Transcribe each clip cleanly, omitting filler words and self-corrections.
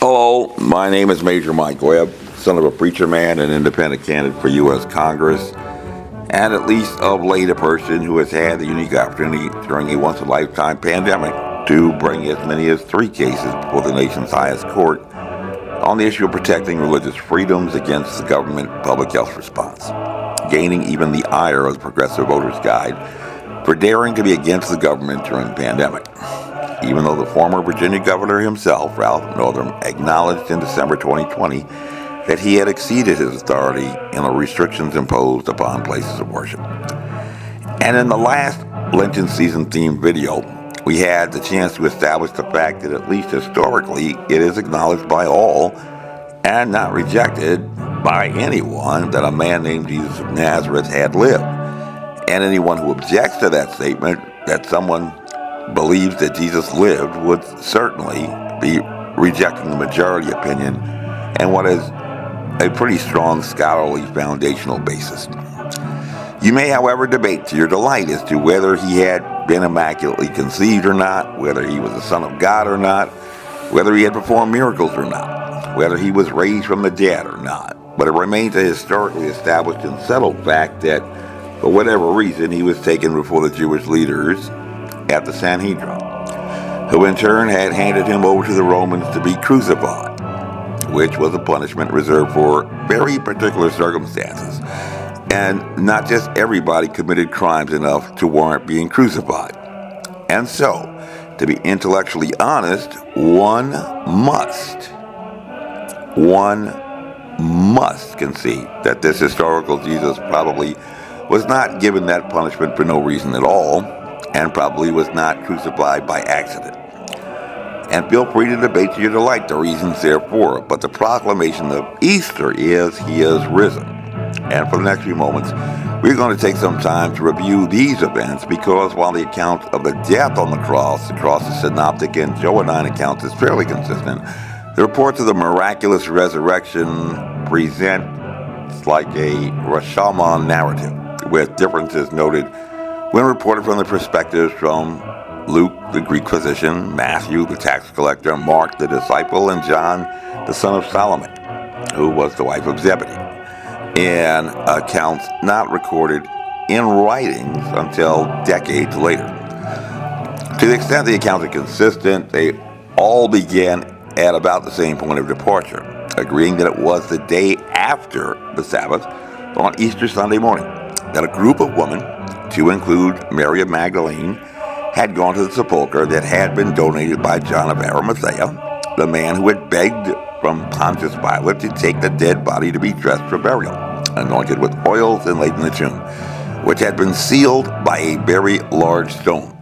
Hello, my name is Major Mike Webb, son of a preacher man and independent candidate for U.S. Congress, and at least of late a person who has had the unique opportunity during a once-in-a-lifetime pandemic to bring as many as 3 cases before the nation's highest court on the issue of protecting religious freedoms against the government public health response, gaining even the ire of the Progressive Voters Guide for daring to be against the government during the pandemic. Even though the former Virginia governor himself, Ralph Northam, acknowledged in December 2020 that he had exceeded his authority in the restrictions imposed upon places of worship. And in the last Lenten season themed video, we had the chance to establish the fact that at least historically it is acknowledged by all and not rejected by anyone that a man named Jesus of Nazareth had lived. And anyone who objects to that statement, that someone believes that Jesus lived, would certainly be rejecting the majority opinion and what is a pretty strong scholarly foundational basis. You may, however, debate to your delight as to whether he had been immaculately conceived or not, whether he was the Son of God or not, whether he had performed miracles or not, whether he was raised from the dead or not. But it remains a historically established and settled fact that, for whatever reason, he was taken before the Jewish leaders at the Sanhedrin, who in turn had handed him over to the Romans to be crucified, which was a punishment reserved for very particular circumstances. And not just everybody committed crimes enough to warrant being crucified. And so, to be intellectually honest, one must concede that this historical Jesus probably was not given that punishment for no reason at all, and probably was not crucified by accident. And feel free to debate to your delight the reasons therefore, but the proclamation of Easter is he is risen. And for the next few moments, we're going to take some time to review these events because while the account of the death on the cross across the synoptic and Johannine accounts is fairly consistent, the reports of the miraculous resurrection present like a RASHOMON narrative, with differences noted when reported from the perspectives from Luke, the Greek physician, Matthew, the tax collector, Mark, the disciple, and John, the son of Solomon, who was the wife of Zebedee, in accounts not recorded in writings until decades later. To the extent the accounts are consistent, they all began at about the same point of departure, agreeing that it was the day after the Sabbath, on Easter Sunday morning, that a group of women, to include Mary of Magdalene, had gone to the sepulchre that had been donated by John of Arimathea, the man who had begged from Pontius Pilate to take the dead body to be dressed for burial, anointed with oils and laid in the tomb, which had been sealed by a very large stone.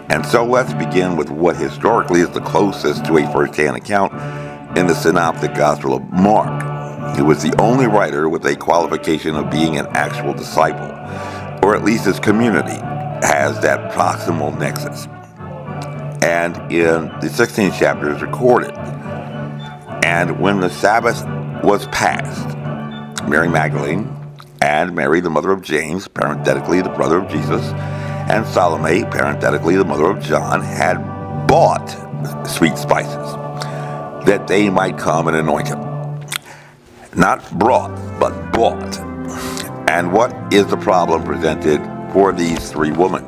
And so let's begin with what historically is the closest to a first-hand account in the Synoptic Gospel of Mark, who was the only writer with a qualification of being an actual disciple, or at least his community has that proximal nexus. And in the 16th chapter is recorded. And when the Sabbath was passed, Mary Magdalene and Mary, the mother of James, parenthetically the brother of Jesus, and Salome, parenthetically the mother of John, had bought sweet spices that they might come and anoint him. Not brought, but bought. And what is the problem presented for these 3 women?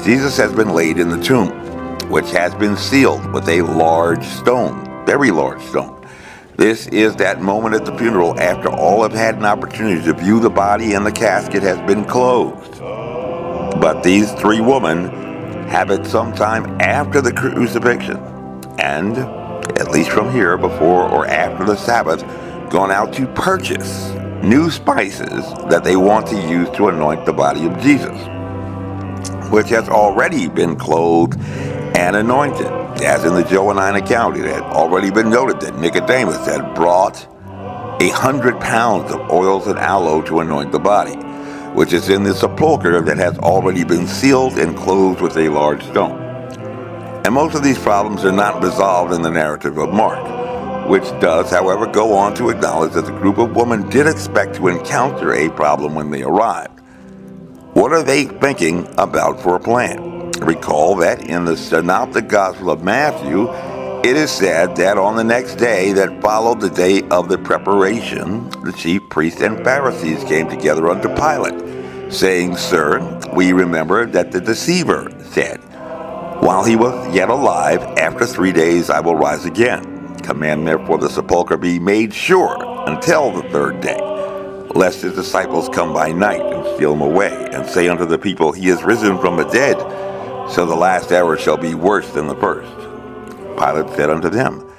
Jesus has been laid in the tomb, which has been sealed with a large stone, very large stone. This is that moment at the funeral after all have had an opportunity to view the body and the casket has been closed. But these 3 women have at some time after the crucifixion, and at least from here, before or after the Sabbath, gone out to purchase new spices that they want to use to anoint the body of Jesus, which has already been clothed and anointed. As in the Johannine account, it had already been noted that Nicodemus had brought 100 pounds of oils and aloe to anoint the body, which is in the sepulchre that has already been sealed and closed with a large stone. And most of these problems are not resolved in the narrative of Mark, which does, however, go on to acknowledge that the group of women did expect to encounter a problem when they arrived. What are they thinking about for a plan? Recall that in the Synoptic Gospel of Matthew, It is said that on the next day that followed the day of the preparation, the chief priests and Pharisees came together unto Pilate, saying, Sir, we remember that the deceiver said, While he was yet alive, after 3 days I will rise again. Command therefore the sepulchre be made sure until the third day, lest his disciples come by night and steal him away, and say unto the people, He is risen from the dead, so the last hour shall be worse than the first. Pilate said unto them,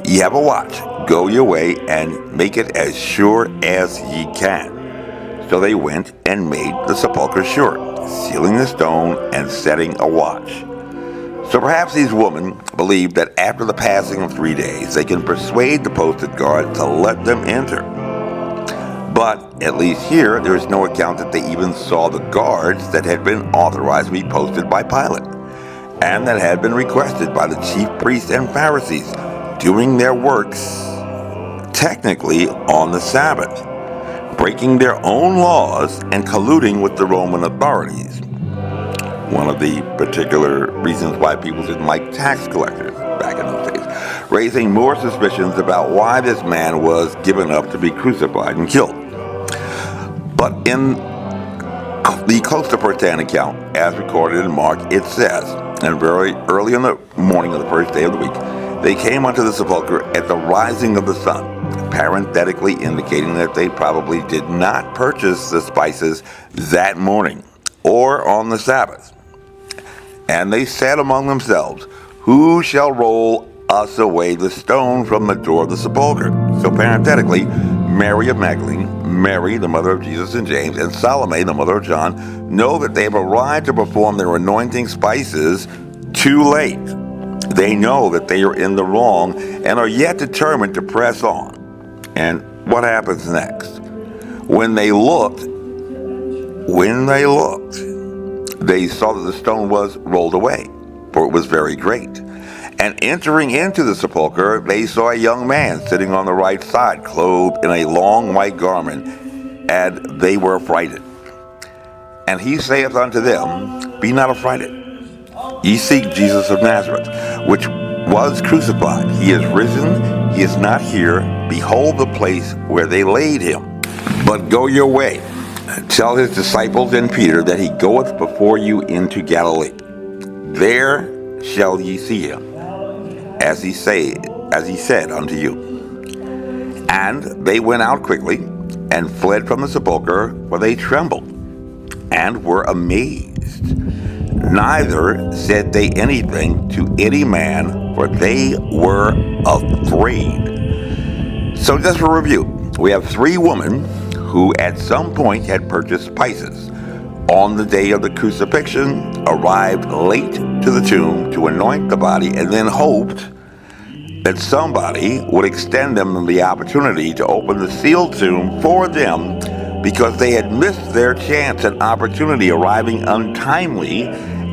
Ye have a watch, go your way, and make it as sure as ye can. So they went and made the sepulchre sure, sealing the stone and setting a watch. So perhaps these women believed that after the passing of 3 days, they can persuade the posted guard to let them enter. But at least here, there is no account that they even saw the guards that had been authorized to be posted by Pilate, and that had been requested by the chief priests and Pharisees, doing their works technically on the Sabbath, breaking their own laws and colluding with the Roman authorities. One of the particular reasons why people didn't like tax collectors back in those days, raising more suspicions about why this man was given up to be crucified and killed. But in the Costa Pertan account, as recorded in Mark, it says, and very early in the morning of the first day of the week, they came unto the sepulchre at the rising of the sun, parenthetically indicating that they probably did not purchase the spices that morning or on the Sabbath. And they said among themselves, Who shall roll us away the stone from the door of the sepulchre? So parenthetically, Mary of Magdalene, Mary, the mother of Jesus and James, and Salome, the mother of John, know that they have arrived to perform their anointing spices too late. They know that they are in the wrong and are yet determined to press on. And what happens next? When they looked, they saw that the stone was rolled away, for it was very great. And entering into the sepulchre, they saw a young man sitting on the right side, clothed in a long white garment, and they were affrighted. And he saith unto them, Be not affrighted. Ye seek Jesus of Nazareth, which was crucified. He is risen, he is not here. Behold the place where they laid him. But go your way, tell his disciples and Peter that he goeth before you into Galilee. There shall ye see him, as he said unto you. And they went out quickly, and fled from the sepulchre, for they trembled, and were amazed. Neither said they anything to any man, for they were afraid. So just for review, we have 3 women who at some point had purchased spices. On the day of the crucifixion, arrived late to the tomb to anoint the body, and then hoped that somebody would extend them the opportunity to open the sealed tomb for them, because they had missed their chance and opportunity, arriving untimely,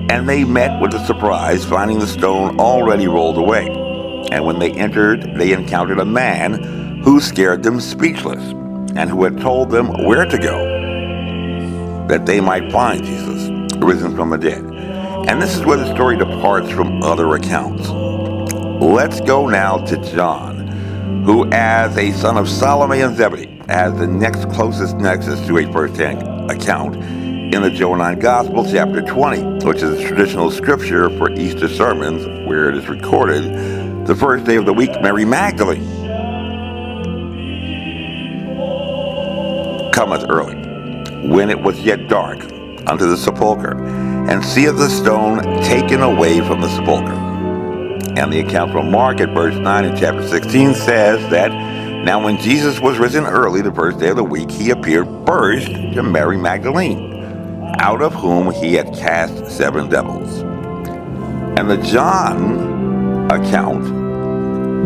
and they met with a surprise, finding the stone already rolled away. And when they entered, they encountered a man who scared them speechless, and who had told them where to go, that they might find Jesus risen from the dead. And this is where the story departs from other accounts. Let's go now to John, who as a son of Salome and Zebedee has the next closest nexus to a first-hand account in the Johannine Gospel, chapter 20, which is a traditional scripture for Easter sermons, where it is recorded, the first day of the week, Mary Magdalene cometh early, when it was yet dark, unto the sepulchre, and seeth the stone taken away from the sepulchre. And the account from Mark at verse 9 in chapter 16 says that, Now when Jesus was risen early the first day of the week, he appeared first to Mary Magdalene, out of whom he had cast 7 devils. And the John account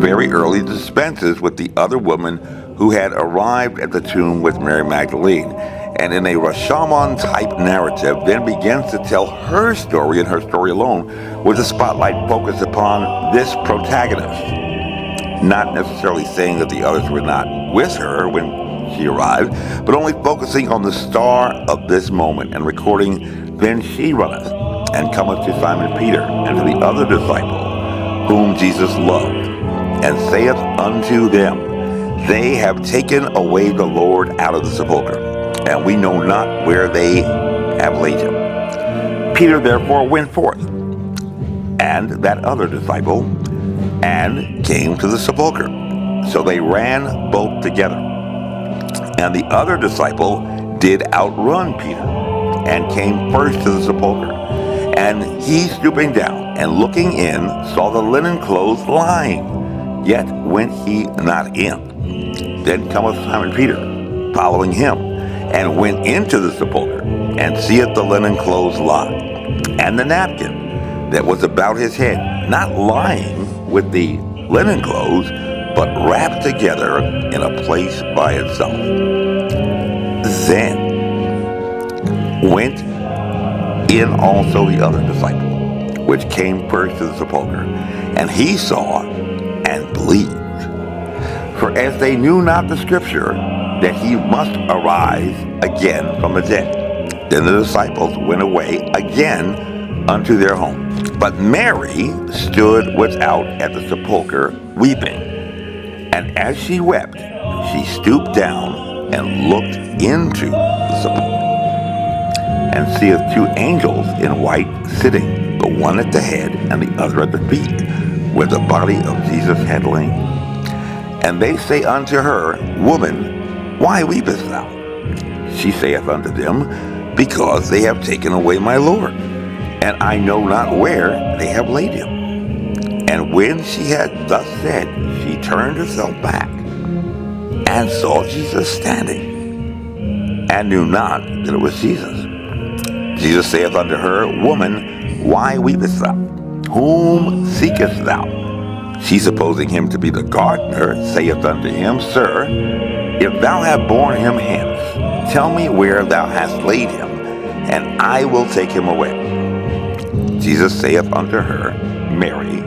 very early dispenses with the other woman who had arrived at the tomb with Mary Magdalene, and in a RASHOMON type narrative then begins to tell her story, and her story alone, with the spotlight focused upon this protagonist. Not necessarily saying that the others were not with her when she arrived, but only focusing on the star of this moment and recording, Then she runneth, and cometh to Simon Peter, and to the other disciple, whom Jesus loved, and saith unto them, They have taken away the Lord out of the sepulchre, and we know not where they have laid him. Peter therefore went forth, and that other disciple, and came to the sepulchre. So they ran both together. And the other disciple did outrun Peter, and came first to the sepulchre. And he, stooping down and looking in, saw the linen clothes lying, yet went he not in. Then cometh Simon Peter, following him, and went into the sepulchre, and seeth the linen clothes lie, and the napkin that was about his head, not lying with the linen clothes, but wrapped together in a place by itself. Then went in also the other disciple, which came first to the sepulchre, and he saw and believed. For as they knew not the scripture, that he must arise again from the dead. Then the disciples went away again unto their home. But Mary stood without at the sepulchre weeping. And as she wept, she stooped down and looked into the sepulchre, and seeth two angels in white sitting, the one at the head and the other at the feet, where the body of Jesus had lain. And they say unto her, Woman, why weepest thou? She saith unto them, Because they have taken away my Lord, and I know not where they have laid him. And when she had thus said, she turned herself back, and saw Jesus standing, and knew not that it was Jesus. Jesus saith unto her, Woman, why weepest thou? Whom seekest thou? She, supposing him to be the gardener, saith unto him, Sir, if thou have borne him hence, tell me where thou hast laid him, and I will take him away. Jesus saith unto her, Mary.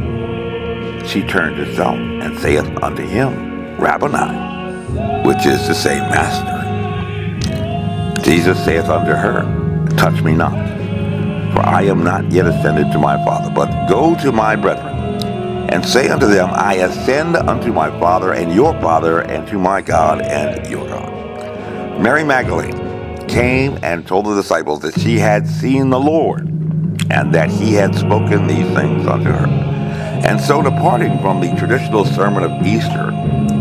She turned herself, and saith unto him, Rabboni, which is to say, Master. Jesus saith unto her, Touch me not, for I am not yet ascended to my Father, but go to my brethren, and say unto them, I ascend unto my Father and your Father, and to my God and your God. Mary Magdalene came and told the disciples that she had seen the Lord, and that he had spoken these things unto her. And so, departing from the traditional sermon of Easter,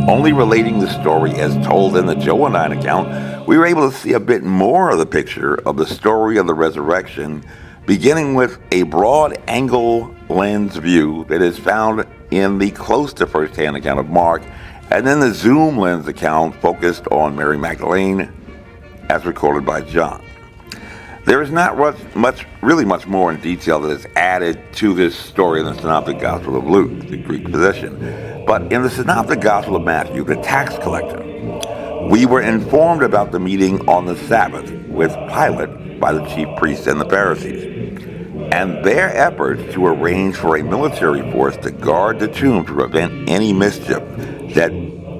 only relating the story as told in the Johannine account, we were able to see a bit more of the picture of the story of the resurrection, beginning with a broad angle lens view that is found in the close to first-hand account of Mark, and then the zoom lens account focused on Mary Magdalene as recorded by John. There is not really much more in detail that is added to this story in the Synoptic Gospel of Luke, the Greek physician. But in the Synoptic Gospel of Matthew, the tax collector, we were informed about the meeting on the Sabbath with Pilate by the chief priests and the Pharisees, and their efforts to arrange for a military force to guard the tomb to prevent any mischief, that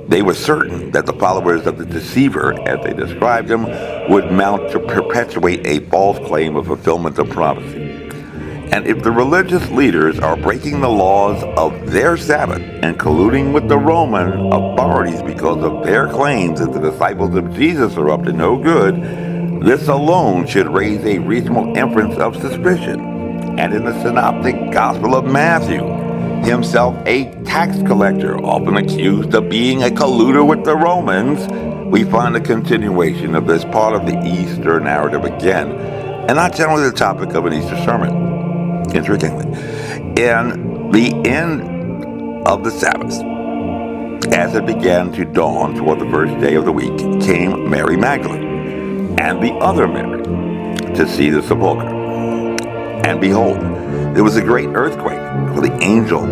they were certain that the followers of the deceiver, as they described him, would mount to perpetuate a false claim of fulfillment of prophecy. And if the religious leaders are breaking the laws of their Sabbath and colluding with the Roman authorities because of their claims that the disciples of Jesus are up to no good, this alone should raise a reasonable inference of suspicion. And in the Synoptic Gospel of Matthew, himself a tax collector, often accused of being a colluder with the Romans, we find a continuation of this part of the Easter narrative again, and not generally the topic of an Easter sermon, intriguingly. In the end of the Sabbath, as it began to dawn toward the first day of the week, came Mary Magdalene and the other Mary to see the sepulchre. And behold, there was a great earthquake, for the angel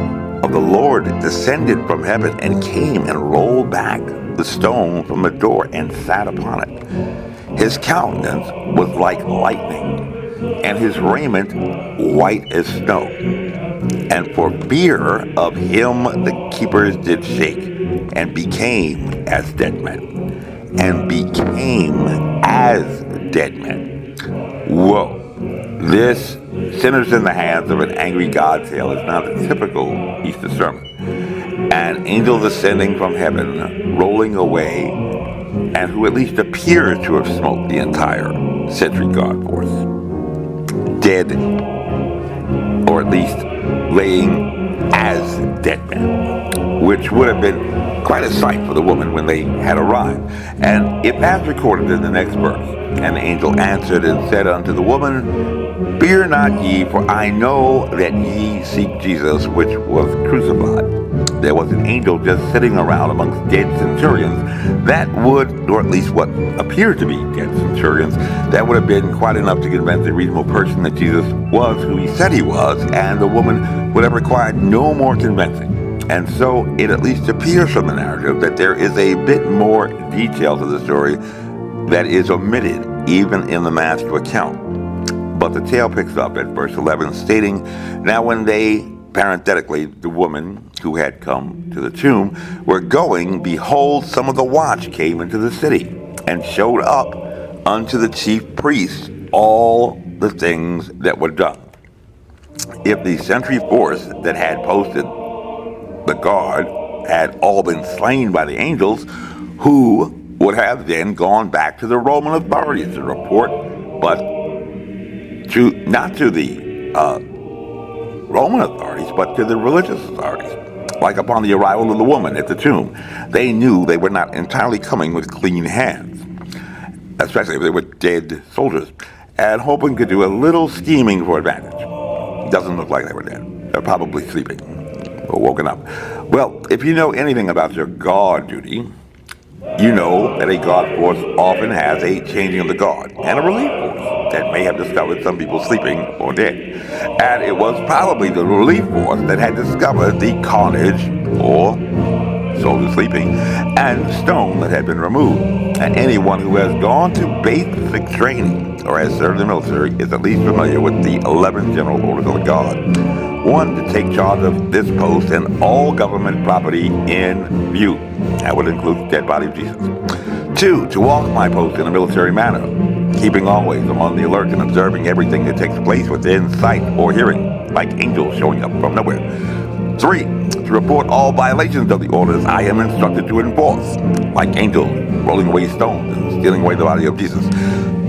of the Lord descended from heaven and came and rolled back the stone from the door and sat upon it. His countenance was like lightning, and his raiment white as snow. And for fear of him the keepers did shake, and became as dead men. And became as dead men. Whoa. This Sinners in the Hands of an Angry God tale is not a typical Easter sermon. An angel descending from heaven, rolling away, and who at least appears to have smoked the entire sentry guard force. Dead, or at least laying as dead men, which would have been quite a sight for the woman when they had arrived. And if as recorded in the next verse, and the angel answered and said unto the woman, Fear not ye, for I know that ye seek Jesus, which was crucified. There was an angel just sitting around amongst dead centurions that would, or at least what appeared to be dead centurions, that would have been quite enough to convince a reasonable person that Jesus was who he said he was, and the woman would have required no more convincing. And so it at least appears from the narrative that there is a bit more detail to the story that is omitted even in the Matthew account. But the tale picks up at verse 11, stating, Now when they, parenthetically, the woman who had come to the tomb, were going, behold, some of the watch came into the city, and showed up unto the chief priests all the things that were done. If the sentry force that had posted the guard had all been slain by the angels, who would have then gone back to the Roman authorities to report, but not to the Roman authorities, but to the religious authorities. Like upon the arrival of the woman at the tomb, they knew they were not entirely coming with clean hands, especially if they were dead soldiers, and hoping to do a little scheming for advantage. It doesn't look like they were dead. They're probably sleeping or woken up. Well, if you know anything about your guard duty, you know that a guard force often has a changing of the guard and a relief force that may have discovered some people sleeping or dead. And it was probably the relief force that had discovered the carnage, or soldiers sleeping, and stone that had been removed. And anyone who has gone to basic training or has served in the military is at least familiar with the 11 general orders of the guard. 1, to take charge of this post and all government property in view. That would include the dead body of Jesus. 2, to walk my post in a military manner, keeping always on the alert and observing everything that takes place within sight or hearing, like angels showing up from nowhere. 3, to report all violations of the orders I am instructed to enforce, like angels rolling away stones and stealing away the body of Jesus.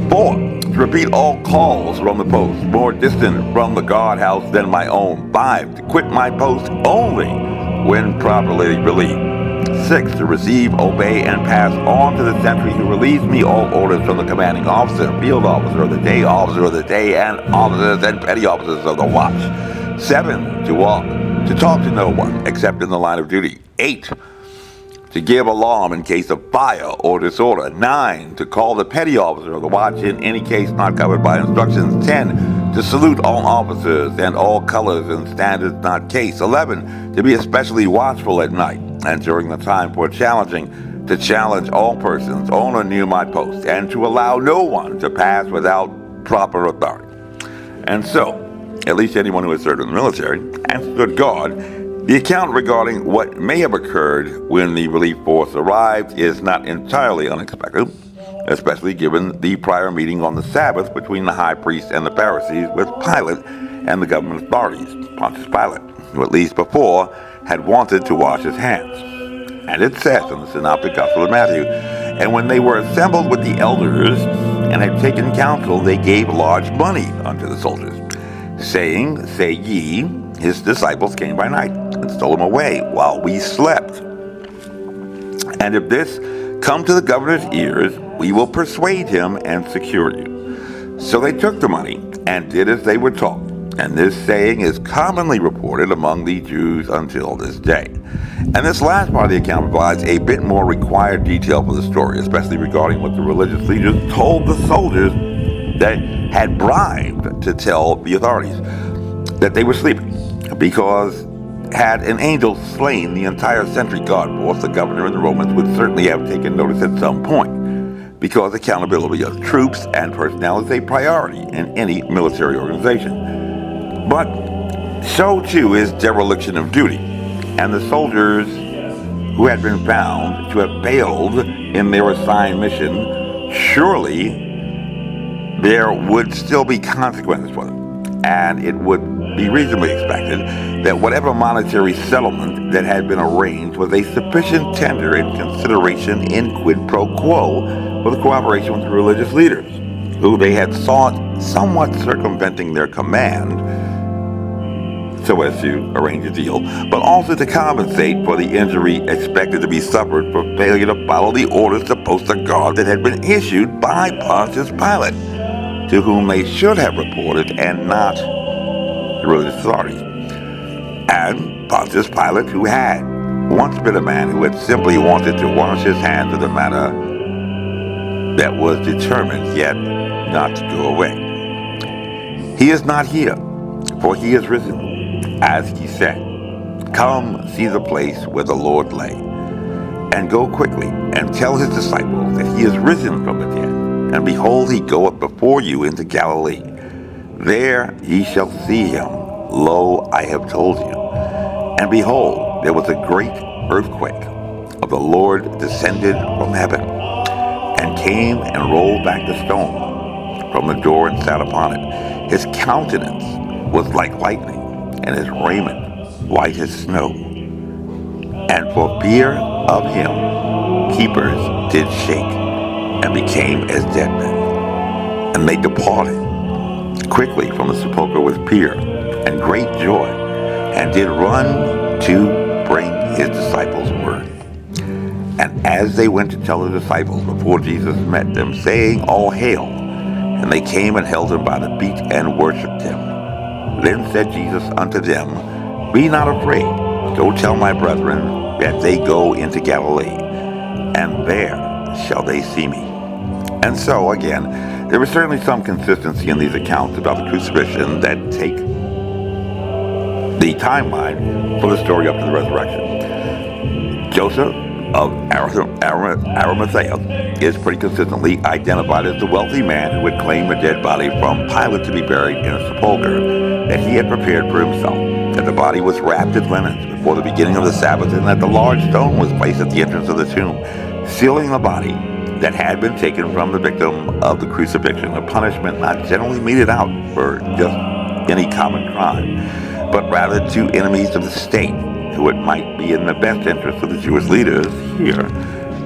4, to repeat all calls from the post, more distant from the guardhouse than my own. 5, to quit my post only when properly relieved. 6, to receive, obey, and pass on to the sentry who relieves me all orders from the commanding officer, field officer of the day, officer of the day, and officers and petty officers of the watch. 7, to talk to no one except in the line of duty. 8, to give alarm in case of fire or disorder. 9, to call the petty officer of the watch in any case not covered by instructions. 10, to salute all officers and all colors and standards not case. 11, to be especially watchful at night and during the time for challenging, to challenge all persons on or near my post, and to allow no one to pass without proper authority. And so, at least anyone who has served in the military and stood guard, the account regarding what may have occurred when the relief force arrived is not entirely unexpected, especially given the prior meeting on the Sabbath between the high priest and the Pharisees with Pilate and the government authorities, Pontius Pilate, who at least before had wanted to wash his hands. And it says in the Synoptic Gospel of Matthew, And when they were assembled with the elders and had taken counsel, they gave large money unto the soldiers, saying, Say ye, his disciples came by night and stole him away while we slept. And if this come to the governor's ears, we will persuade him and secure you. So they took the money and did as they were taught. And this saying is commonly reported among the Jews until this day. And this last part of the account provides a bit more required detail for the story, especially regarding what the religious leaders told the soldiers that had bribed to tell the authorities that they were sleeping. Because had an angel slain the entire sentry guard force, the governor and the Romans would certainly have taken notice at some point, because accountability of troops and personnel is a priority in any military organization. But so too is dereliction of duty, and the soldiers who had been found to have failed in their assigned mission, surely there would still be consequences for them. and it would be reasonably expected that whatever monetary settlement that had been arranged was a sufficient tender in consideration in quid pro quo for the cooperation with the religious leaders, who they had sought somewhat circumventing their command so as to arrange a deal, but also to compensate for the injury expected to be suffered for failure to follow the orders to post a guard that had been issued by Pontius Pilate, to whom they should have reported and not the religious authorities. And Pontius Pilate, who had once been a man who had simply wanted to wash his hands of the matter that was determined yet not to go away. He is not here, for he is risen, as he said. Come see the place where the Lord lay, and go quickly and tell his disciples that he is risen from the dead, and behold, he goeth before you into Galilee. There ye shall see him. Lo, I have told you. And behold, there was a great earthquake, of the Lord descended from heaven, and came and rolled back the stone from the door and sat upon it. His countenance was like lightning, and his raiment white as snow. And for fear of him, keepers did shake, and became as dead men. And they departed quickly from the sepulchre with fear and great joy, and did run to bring his disciples word. And as they went to tell the disciples before Jesus met them, saying, All hail, and they came and held him by the feet and worshipped him. Then said Jesus unto them, Be not afraid, go tell my brethren that they go into Galilee, and there shall they see me. And so, again, there is certainly some consistency in these accounts about the crucifixion that take the timeline for the story up to the resurrection. Joseph of Arimathea is pretty consistently identified as the wealthy man who had claimed a dead body from Pilate to be buried in a sepulchre that he had prepared for himself, that the body was wrapped in linens before the beginning of the Sabbath, and that the large stone was placed at the entrance of the tomb, sealing the body that had been taken from the victim of the crucifixion, a punishment not generally meted out for just any common crime, but rather to enemies of the state, who it might be in the best interest of the Jewish leaders here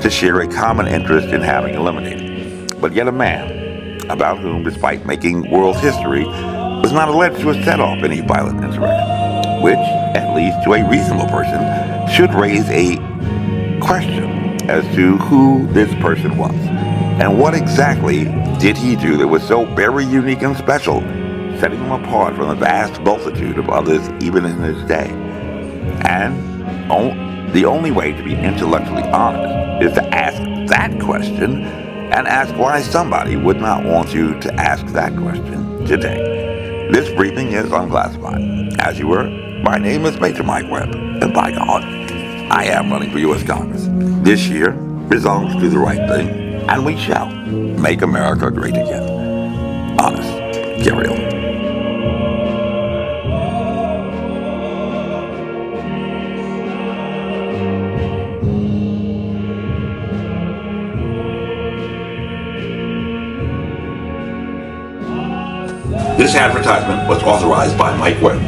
to share a common interest in having eliminated. But yet a man, about whom, despite making world history, was not alleged to have set off any violent insurrection, which, at least to a reasonable person, should raise a question as to who this person was, and what exactly did he do that was so very unique and special, setting him apart from the vast multitude of others even in his day. And the only way to be intellectually honest is to ask that question, and ask why somebody would not want you to ask that question today. This briefing is unclassified. As you were, my name is Major Mike Webb, and by God, I am running for U.S. Congress. This year, resolve to do the right thing, and we shall make America great again. Honest, get real. This advertisement was authorized by Mike Webb.